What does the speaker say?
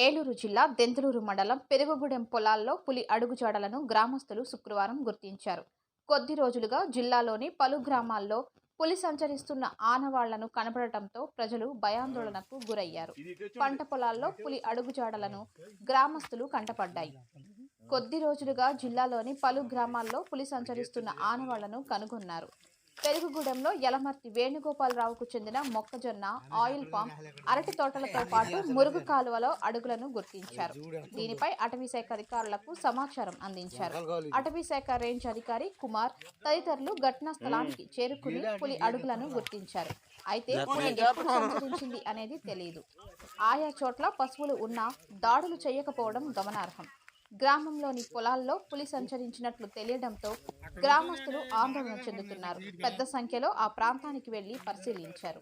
ఏలూరు జిల్లా దెందులూరు మండలం పెరుగుగూడెం పొలాల్లో పులి అడుగుజాడలను గ్రామస్తులు శుక్రవారం గుర్తించారు. కొద్ది రోజులుగా జిల్లాలోని పలు గ్రామాల్లో పులి సంచరిస్తున్న ఆనవాళ్లను కనపడటంతో ప్రజలు భయాందోళనకు గురయ్యారు. పంట పొలాల్లో పులి అడుగుజాడలను గ్రామస్తులు కంటపడ్డాయి. కొద్ది రోజులుగా జిల్లాలోని పలు గ్రామాల్లో పులి సంచరిస్తున్న ఆనవాళ్లను కనుగొన్నారు. పెరుగుగూడెంలో యలమర్తి వేణుగోపాలరావుకు చెందిన మొక్కజొన్న, ఆయిల్ పామ్, అరటి తోటలతో పాటు మురుగు కాలువలో అడుగులను గుర్తించారు. దీనిపై అటవీశాఖ అధికారులకు సమాచారం అందించారు. అటవీశాఖ రేంజ్ అధికారి కుమార్ తదితరులు ఘటనా స్థలానికి చేరుకుని పులి అడుగులను గుర్తించారు. అయితే పులి ఎప్పుడు సంచరించింది అనేది తెలియదు. ఆయా చోట్ల పశువులు ఉన్నా దాడులు చేయకపోవడం గమనార్హం. గ్రామంలోని పొలాల్లో పులి సంచరించినట్లు తెలియడంతో గ్రామస్తులు ఆందోళన చెందుతున్నారు. పెద్ద సంఖ్యలో ఆ ప్రాంతానికి వెళ్లి పరిశీలించారు.